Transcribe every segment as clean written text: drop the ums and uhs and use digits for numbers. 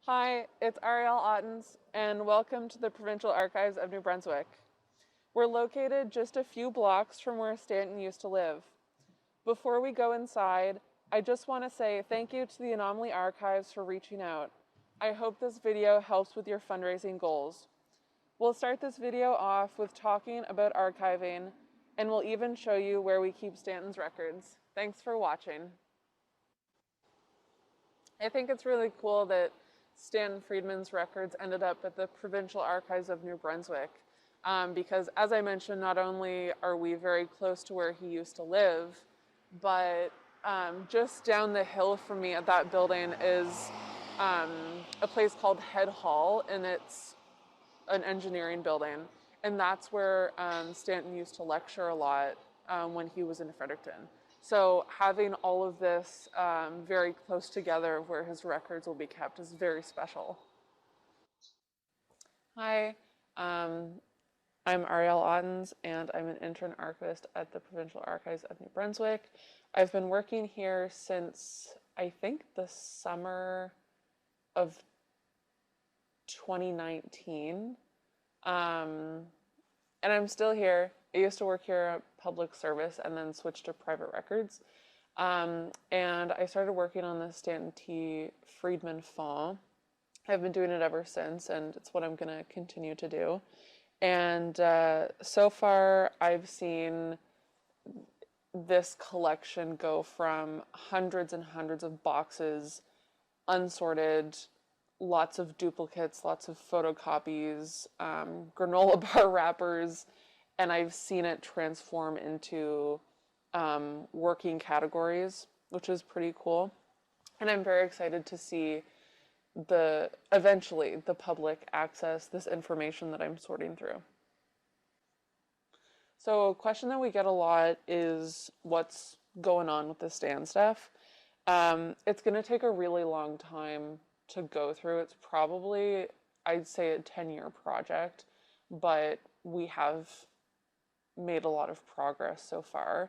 Hi, it's Ariel Ottens, and welcome to the Provincial Archives of New Brunswick. We're located just a few blocks from where Stanton used to live. Before we go inside, I just want to say thank you to the Anomaly Archives for reaching out. I hope this video helps with your fundraising goals. We'll start this video off with talking about archiving, and we'll even show you where we keep Stanton's records. Thanks for watching. I think it's really cool that Stanton Friedman's records ended up at the Provincial Archives of New Brunswick because, as I mentioned, not only are we very close to where he used to live, but just down the hill from me at that building is a place called Head Hall, and it's an engineering building. And that's where Stanton used to lecture a lot when he was in Fredericton. So having all of this very close together where his records will be kept is very special. Hi, I'm Ariel Ottens, and I'm an intern archivist at the Provincial Archives of New Brunswick. I've been working here since, I think, the summer of 2019. And I'm still here. I used to work here at public service and then switched to private records. And I started working on the Stanton T. Friedman font. I've been doing it ever since, and it's what I'm going to continue to do. And so far, I've seen this collection go from hundreds and hundreds of boxes, unsorted, lots of duplicates, lots of photocopies, granola bar wrappers, and I've seen it transform into working categories, which is pretty cool. And I'm very excited to see eventually the public access this information that I'm sorting through. So a question that we get a lot is what's going on with the Stan stuff. It's going to take a really long time to go through. It's probably, I'd say, a 10-year project, but we have made a lot of progress so far.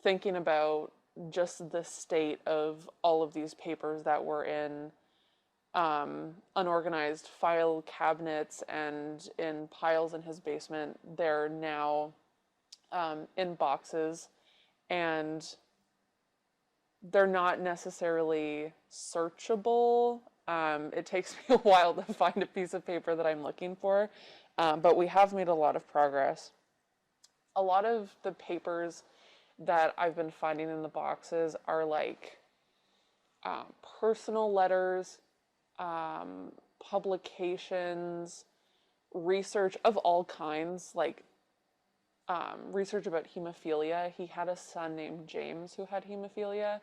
Thinking about just the state of all of these papers that were in unorganized file cabinets and in piles in his basement, they're now in boxes, and they're not necessarily searchable. It takes me a while to find a piece of paper that I'm looking for, but we have made a lot of progress. A lot of the papers that I've been finding in the boxes are like personal letters, publications, research of all kinds, like research about hemophilia. He had a son named James who had hemophilia,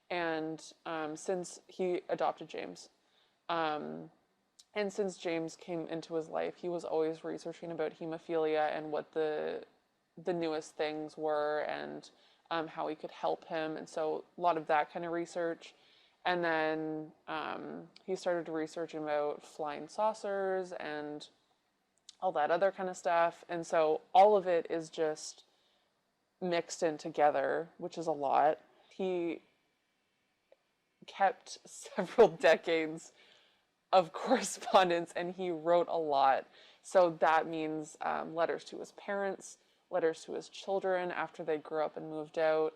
and since he adopted James, and since James came into his life, he was always researching about hemophilia and what the newest things were, and how he could help him, and so a lot of that kind of research. And then he started researching about flying saucers and all that other kind of stuff. And so all of it is just mixed in together, which is a lot. He kept several decades of correspondence, and he wrote a lot. So that means letters to his parents, letters to his children after they grew up and moved out,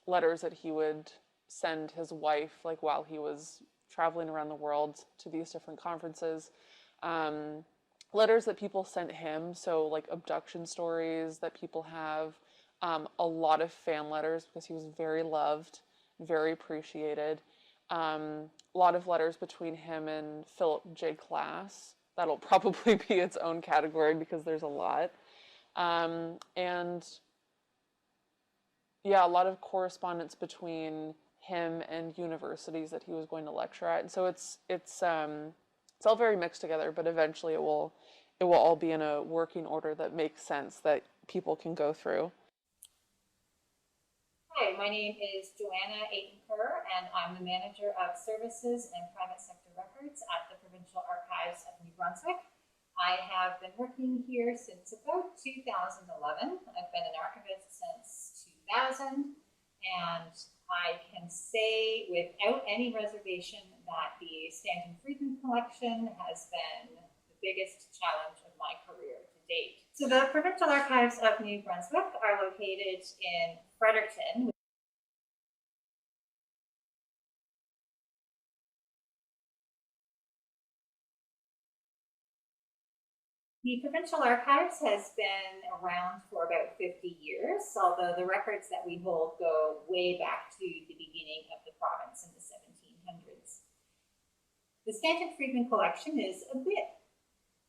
letters that he would send his wife like while he was traveling around the world to these different conferences, letters that people sent him, so like abduction stories that people have, a lot of fan letters because he was very loved, very appreciated, a lot of letters between him and Philip J. Klass. That'll probably be its own category because there's a lot. And yeah, a lot of correspondence between him and universities that he was going to lecture at. And so it's all very mixed together, but eventually it will all be in a working order that makes sense that people can go through. Hi, my name is Joanna Aiton-Kerr, and I'm the Manager of Services and Private Sector Records at the Provincial Archives of New Brunswick. I have been working here since about 2011. I've been an archivist since 2000, and I can say without any reservation that the Stanton Friedman collection has been the biggest challenge of my career to date. So the Provincial Archives of New Brunswick are located in Fredericton. The Provincial Archives has been around for about 50 years, although the records that we hold go way back to the beginning of the province in the 1700s. The Stanton Friedman collection is a bit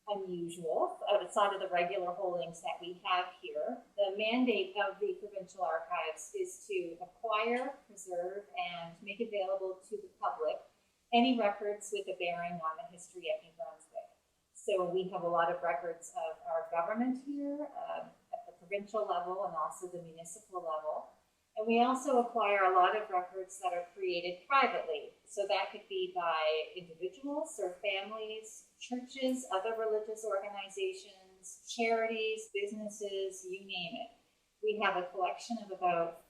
unusual outside of the regular holdings that we have here. The mandate of the Provincial Archives is to acquire, preserve, and make available to the public any records with a bearing on the history of New Brunswick. So we have a lot of records of our government here at the provincial level and also the municipal level. And we also acquire a lot of records that are created privately. So that could be by individuals or families, churches, other religious organizations, charities, businesses, you name it. We have a collection of about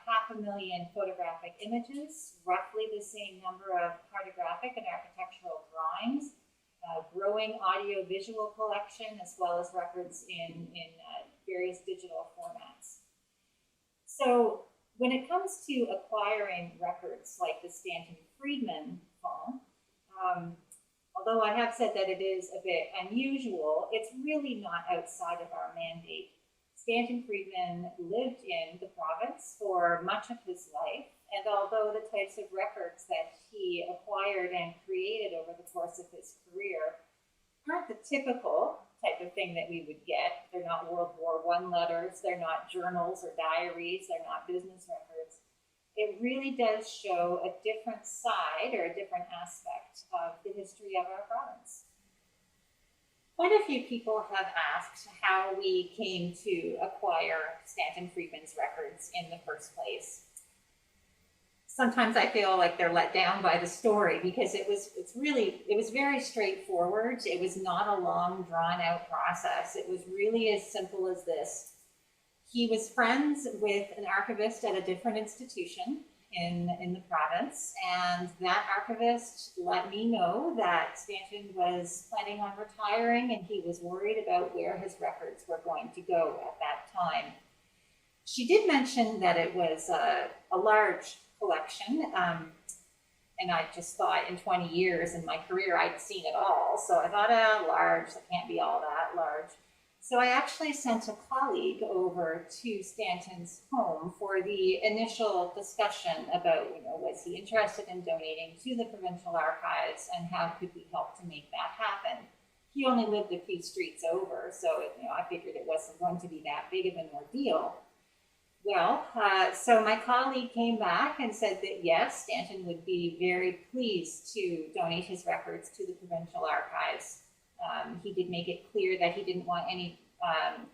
500,000 photographic images, roughly the same number of cartographic and architectural drawings, growing audio-visual collection, as well as records in various digital formats. So when it comes to acquiring records like the Stanton Friedman phone, although I have said that it is a bit unusual, it's really not outside of our mandate. Stanton Friedman lived in the province for much of his life, and although the types of records that he acquired and created over the course of his career aren't the typical type of thing that we would get, they're not World War I letters, they're not journals or diaries, they're not business records, it really does show a different side or a different aspect of the history of our province. Quite a few people have asked how we came to acquire Stanton Friedman's records in the first place. Sometimes I feel like they're let down by the story because it was very straightforward. It was not a long, drawn-out process. It was really as simple as this. He was friends with an archivist at a different institution in the province, and that archivist let me know that Stanton was planning on retiring and he was worried about where his records were going to go at that time. She did mention that it was a large collection, and I just thought in 20 years in my career I'd seen it all, so I thought, large, it can't be all that large. So I actually sent a colleague over to Stanton's home for the initial discussion about, was he interested in donating to the Provincial Archives and how could we help to make that happen? He only lived a few streets over, so I figured it wasn't going to be that big of an ordeal. Well, so my colleague came back and said that yes, Stanton would be very pleased to donate his records to the Provincial Archives. He did make it clear that he didn't want any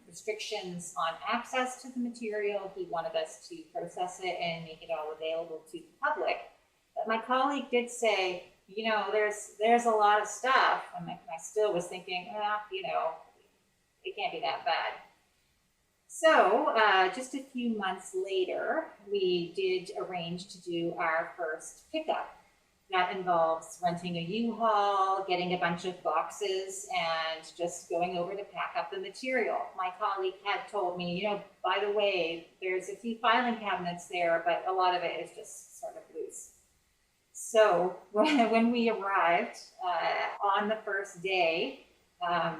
restrictions on access to the material. He wanted us to process it and make it all available to the public. But my colleague did say, there's a lot of stuff. And I still was thinking, it can't be that bad. So just a few months later, we did arrange to do our first pickup. That involves renting a U-Haul, getting a bunch of boxes, and just going over to pack up the material. My colleague had told me, by the way, there's a few filing cabinets there, but a lot of it is just sort of loose. So when we arrived on the first day, I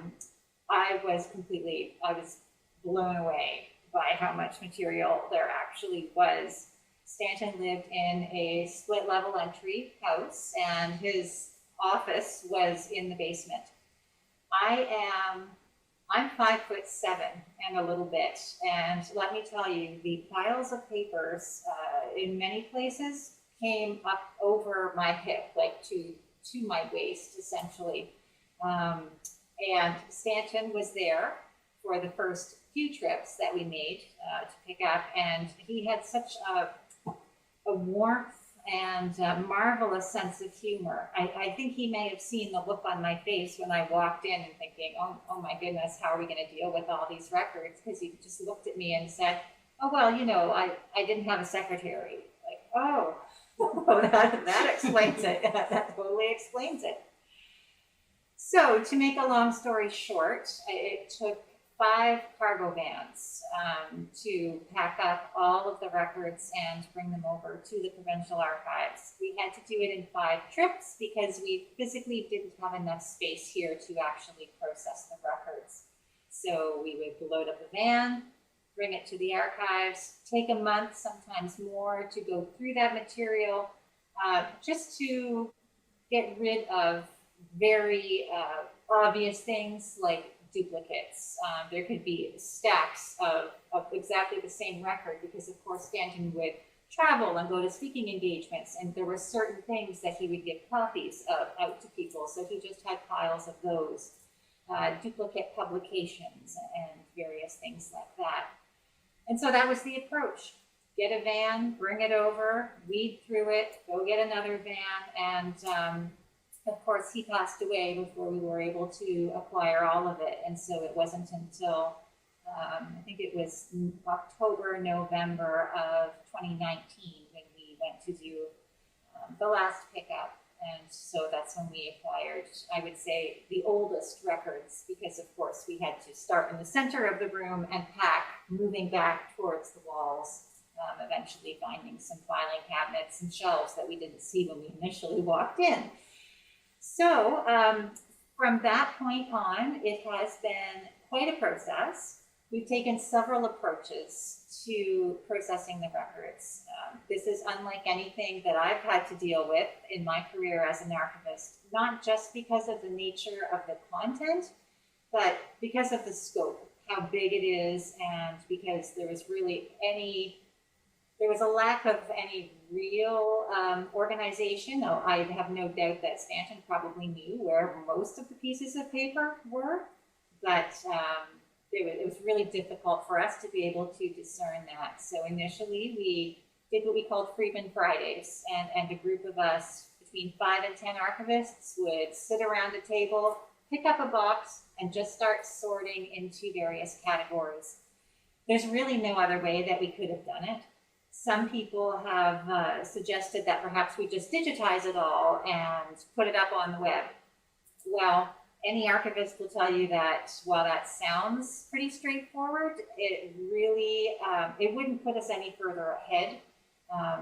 was blown away by how much material there actually was. Stanton lived in a split-level entry house, and his office was in the basement. I'm 5'7" and a little bit, and let me tell you, the piles of papers in many places came up over my hip, like to my waist, essentially. And Stanton was there for the first few trips that we made to pick up, and he had such a warmth and marvelous sense of humor. I think he may have seen the look on my face when I walked in and thinking, oh my goodness, how are we going to deal with all these records? Because he just looked at me and said, oh, well, I didn't have a secretary. Like, Oh, that explains it. That totally explains it. So, to make a long story short, it took 5 cargo vans to pack up all of the records and bring them over to the Provincial Archives. We had to do it in 5 trips because we physically didn't have enough space here to actually process the records. So we would load up a van, bring it to the archives, take a month, sometimes more, to go through that material, just to get rid of very obvious things like duplicates. There could be stacks of exactly the same record because, of course, Stanton would travel and go to speaking engagements, and there were certain things that he would give copies of out to people, so he just had piles of those. Duplicate publications and various things like that. And so that was the approach. Get a van, bring it over, weed through it, go get another van, and of course he passed away before we were able to acquire all of it. And so it wasn't until, I think it was October, November of 2019 when we went to do the last pickup. And so that's when we acquired, I would say, the oldest records, because of course we had to start in the center of the room and pack, moving back towards the walls, eventually finding some filing cabinets and shelves that we didn't see when we initially walked in. So from that point on, it has been quite a process. We've taken several approaches to processing the records. This is unlike anything that I've had to deal with in my career as an archivist, not just because of the nature of the content, but because of the scope, how big it is, and because there was a lack of any real organization. Oh, I have no doubt that Stanton probably knew where most of the pieces of paper were, but it was really difficult for us to be able to discern that. So initially we did what we called Friedman Fridays, and a group of us, between 5 and 10 archivists, would sit around a table, pick up a box, and just start sorting into various categories. There's really no other way that we could have done it. Some people have suggested that perhaps we just digitize it all and put it up on the web. Well, any archivist will tell you that while that sounds pretty straightforward, it really, it wouldn't put us any further ahead.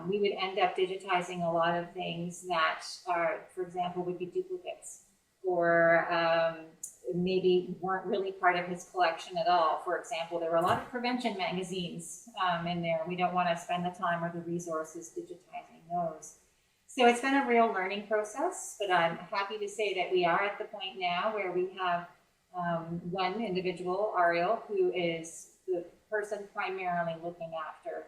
We would end up digitizing a lot of things that are, for example, would be duplicates, or maybe weren't really part of his collection at all. For example, there were a lot of prevention magazines in there. We don't want to spend the time or the resources digitizing those. So it's been a real learning process, but I'm happy to say that we are at the point now where we have one individual, Ariel, who is the person primarily looking after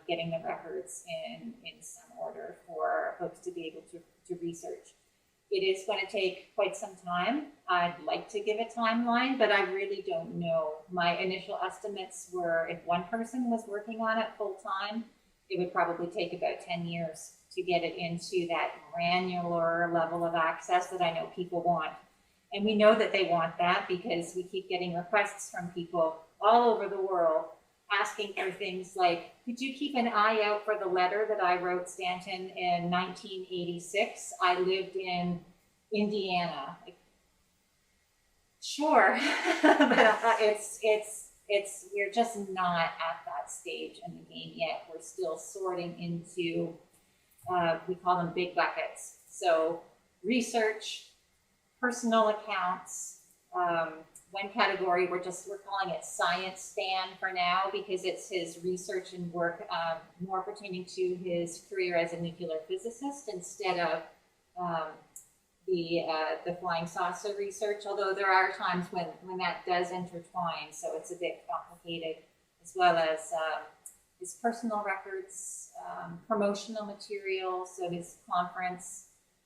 getting the records in some order for folks to be able to research. It is going to take quite some time. I'd like to give a timeline, but I really don't know. My initial estimates were if one person was working on it full time, it would probably take about 10 years to get it into that granular level of access that I know people want. And we know that they want that because we keep getting requests from people all over the world asking for things like, could you keep an eye out for the letter that I wrote Stanton in 1986? I lived in Indiana. Like, sure, but we're just not at that stage in the game yet. We're still sorting into, we call them big buckets. So research, personal accounts, one category, we're calling it Science Stan for now because it's his research and work more pertaining to his career as a nuclear physicist instead of the flying saucer research, although there are times when that does intertwine, so it's a bit complicated, as well as his personal records, promotional material, so his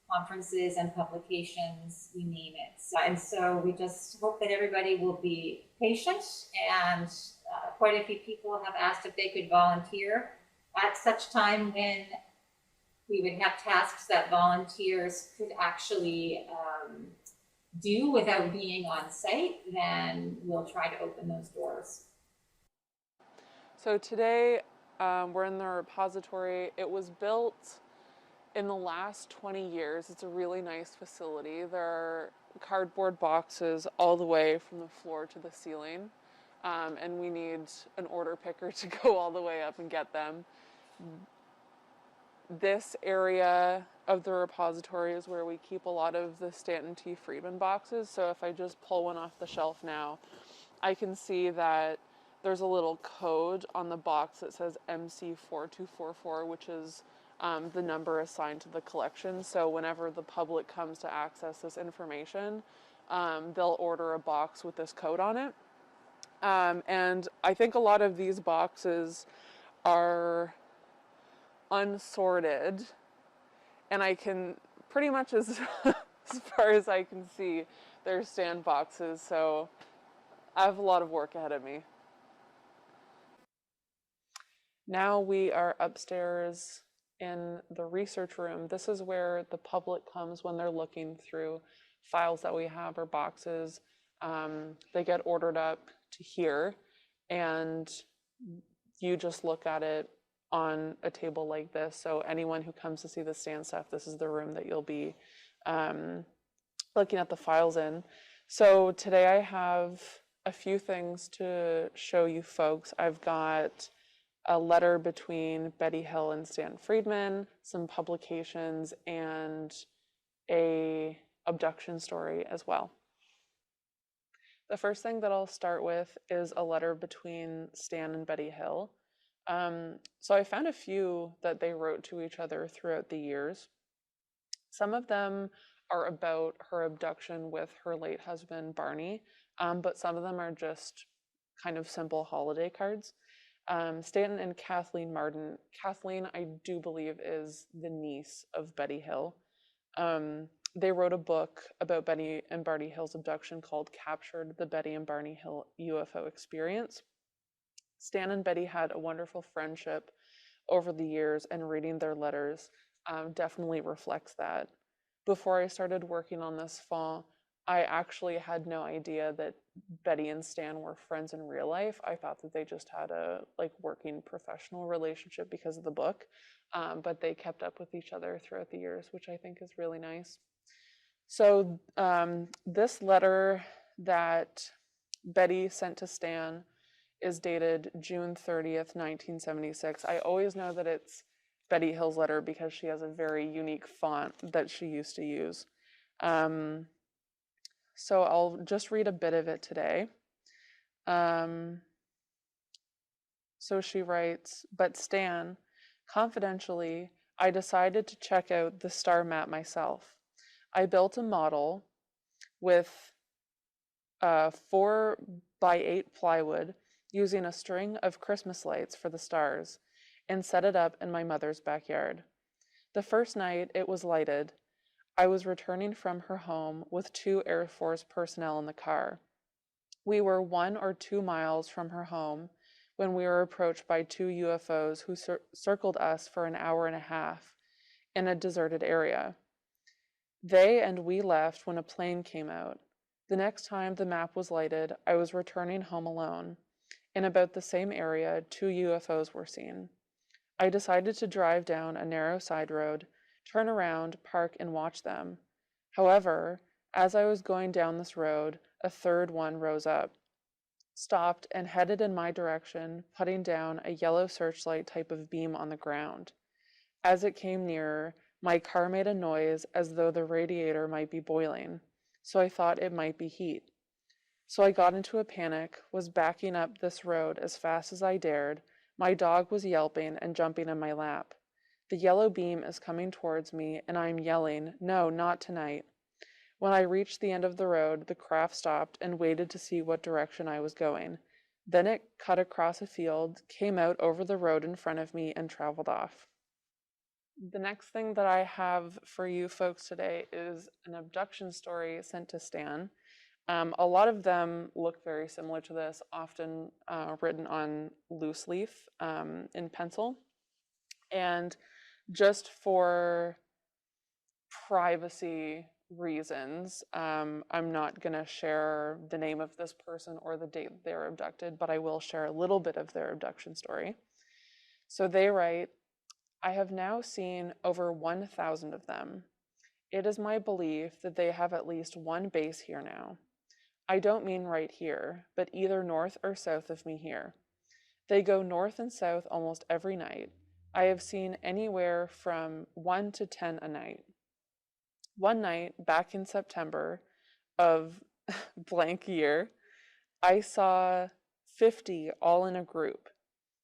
conferences and publications, you name it. And so we just hope that everybody will be patient, and quite a few people have asked if they could volunteer at such time when we would have tasks that volunteers could actually do without being on site, then we'll try to open those doors. So today We're in the repository. It was built in the last 20 years. It's a really nice facility. There are cardboard boxes all the way from the floor to the ceiling. And we need an order picker to go all the way up and get them. This area of the repository is where we keep a lot of the Stanton Friedman boxes. So if I just pull one off the shelf now, I can see that there's a little code on the box that says MC4244, which is the number assigned to the collection. So whenever the public comes to access this information, they'll order a box with this code on it. And I think a lot of these boxes are unsorted, and I can pretty much as far as I can see, they're stand boxes, so I have a lot of work ahead of me. Now we are upstairs in the research room. This is where the public comes when they're looking through files that we have or boxes. They get ordered up to here, and you just look at it on a table like this. So anyone who comes to see the stand stuff, this is the room that you'll be looking at the files in. So today I have a few things to show you folks. I've got a letter between Betty Hill and Stanton Friedman, some publications, and a abduction story as well. The first thing that I'll start with is a letter between Stan and Betty Hill. So I found a few that they wrote to each other throughout the years. Some of them are about her abduction with her late husband, Barney, but some of them are just kind of simple holiday cards. Stanton and Kathleen Martin. Kathleen, I do believe, is the niece of Betty Hill. They wrote a book about Betty and Barney Hill's abduction called Captured: The Betty and Barney Hill UFO Experience. Stan and Betty had a wonderful friendship over the years, and reading their letters definitely reflects that. Before I started working on this fall, I actually had no idea that Betty and Stan were friends in real life. I thought that they just had a working professional relationship because of the book, but they kept up with each other throughout the years, which I think is really nice. So this letter that Betty sent to Stan is dated June 30th, 1976. I always know that it's Betty Hill's letter because she has a very unique font that she used to use. So I'll just read a bit of it today. So she writes, "But Stan, confidentially, I decided to check out the star map myself. I built a model with 4x8 plywood using a string of Christmas lights for the stars and set it up in my mother's backyard. The first night it was lighted, I was returning from her home with 2 Air Force personnel in the car. We were 1 or 2 miles from her home when we were approached by 2 UFOs who circled us for an hour and a half in a deserted area. They and we left when a plane came out. The next time the map was lighted, I was returning home alone. In about the same area, 2 UFOs were seen. I decided to drive down a narrow side road, turn around, park, and watch them. However, as I was going down this road, a third one rose up, stopped, and headed in my direction, putting down a yellow searchlight type of beam on the ground. As it came nearer, my car made a noise as though the radiator might be boiling, so I thought it might be heat. So I got into a panic, was backing up this road as fast as I dared. My dog was yelping and jumping in my lap. The yellow beam is coming towards me, and I am yelling, 'No, not tonight.' When I reached the end of the road, the craft stopped and waited to see what direction I was going. Then it cut across a field, came out over the road in front of me, and traveled off." The next thing that I have for you folks today is an abduction story sent to Stan. A lot of them look very similar to this, often written on loose leaf in pencil. And just for privacy reasons, I'm not going to share the name of this person or the date they were abducted, but I will share a little bit of their abduction story. So they write, I have now seen over 1,000 of them. It is my belief that they have at least one base here now. I don't mean right here, but either north or south of me here. They go north and south almost every night. I have seen anywhere from 1 to 10 a night. One night, back in September of blank year, I saw 50 all in a group.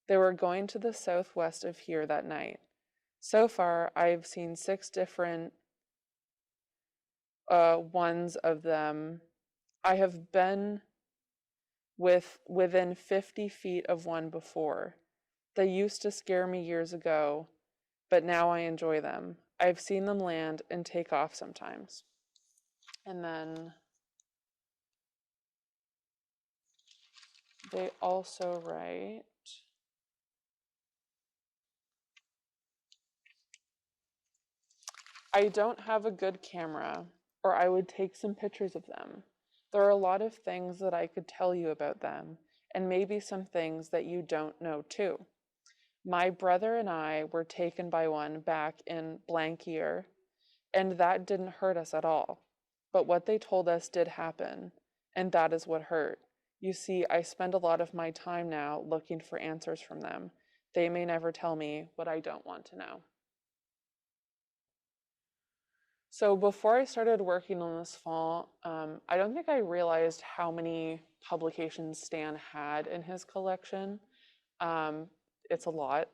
They were going to the southwest of here that night. So far, I've seen 6 different ones of them. I have been within 50 feet of one before. They used to scare me years ago, but now I enjoy them. I've seen them land and take off sometimes. And then they also write, I don't have a good camera, or I would take some pictures of them. There are a lot of things that I could tell you about them, and maybe some things that you don't know too. My brother and I were taken by one back in blank year, and that didn't hurt us at all. But what they told us did happen, and that is what hurt. You see, I spend a lot of my time now looking for answers from them. They may never tell me what I don't want to know. So before I started working on this fall, I don't think I realized how many publications Stan had in his collection. It's a lot.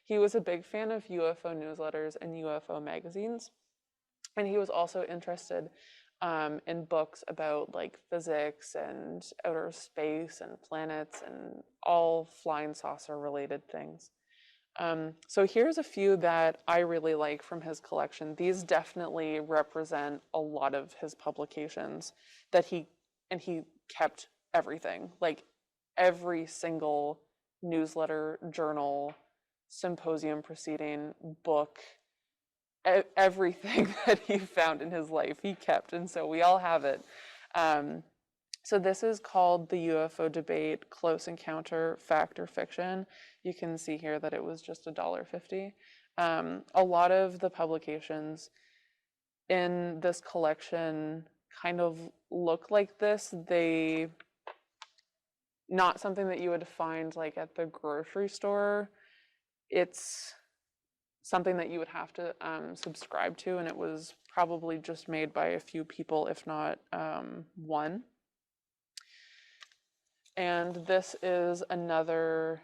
He was a big fan of UFO newsletters and UFO magazines, and he was also interested in books about like physics and outer space and planets and all flying saucer related things. So here's a few that I really like from his collection. These definitely represent a lot of his publications that he kept everything, like every single newsletter, journal, symposium proceeding, book, everything that he found in his life he kept, and so we all have it. So this is called the UFO Debate: Close Encounter, Fact or Fiction. You can see here that it was just $1.50. A lot of the publications in this collection kind of look like this. They not something that you would find like at the grocery store. It's something that you would have to subscribe to, and it was probably just made by a few people, if not one. And this is another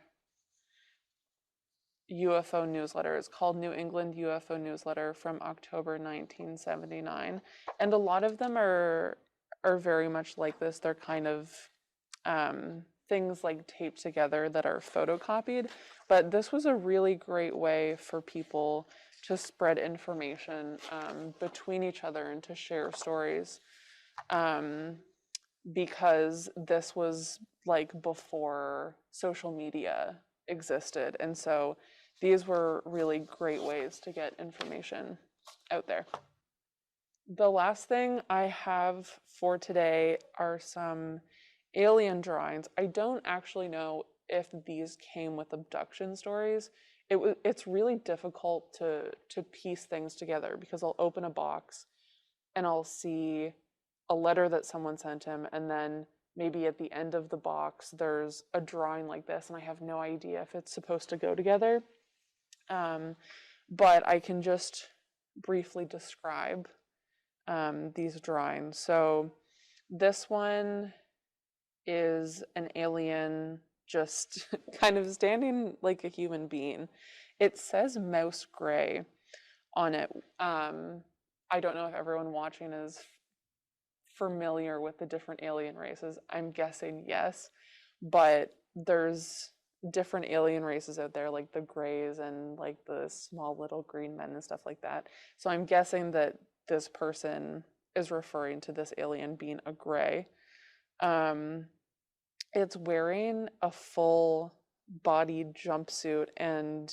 UFO newsletter. It's called New England Ufo Newsletter from October 1979. And a lot of them are very much like this. They're kind of things like taped together that are photocopied. But this was a really great way for people to spread information between each other and to share stories. Because this was like before social media existed. And so these were really great ways to get information out there. The last thing I have for today are some alien drawings. I don't actually know if these came with abduction stories. It's really difficult to piece things together because I'll open a box and I'll see a letter that someone sent him, and then maybe at the end of the box there's a drawing like this, and I have no idea if it's supposed to go together. But I can just briefly describe these drawings. So this one is an alien just kind of standing like a human being. It says mouse gray on it. I don't know if everyone watching is familiar with the different alien races. I'm guessing yes, but there's different alien races out there, like the grays and like the small little green men and stuff like that. So I'm guessing that this person is referring to this alien being a gray. It's wearing a full body jumpsuit, and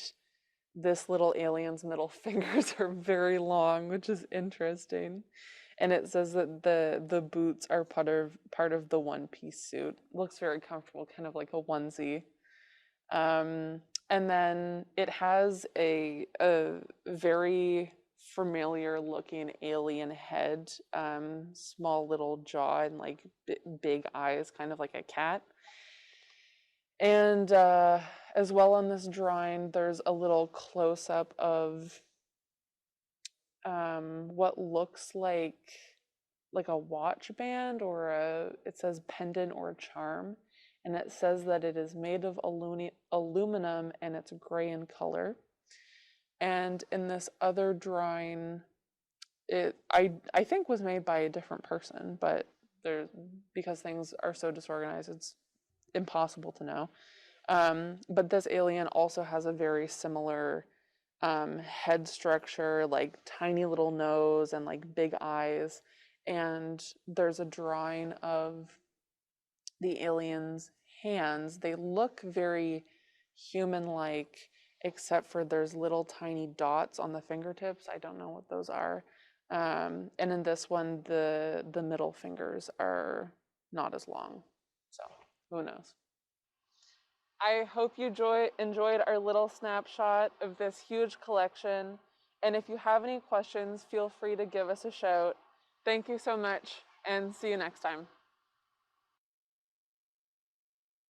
this little alien's middle fingers are very long, which is interesting. And it says that the boots are part of the one-piece suit. Looks very comfortable, kind of like a onesie. And And then it has a very familiar looking alien head, small little jaw and like big eyes, kind of like a cat. And as well on this drawing, there's a little close up of what looks like a watch band or it says pendant or a charm. And it says that it is made of aluminum and it's gray in color. And in this other drawing, I think was made by a different person, but because things are so disorganized, it's impossible to know. But this alien also has a very similar head structure, like tiny little nose and like big eyes. And there's a drawing of the alien's hands. They look very human-like, except for there's little tiny dots on the fingertips. I don't know what those are. And in this one, the middle fingers are not as long. So who knows? I hope you enjoyed our little snapshot of this huge collection. And if you have any questions, feel free to give us a shout. Thank you so much, and see you next time.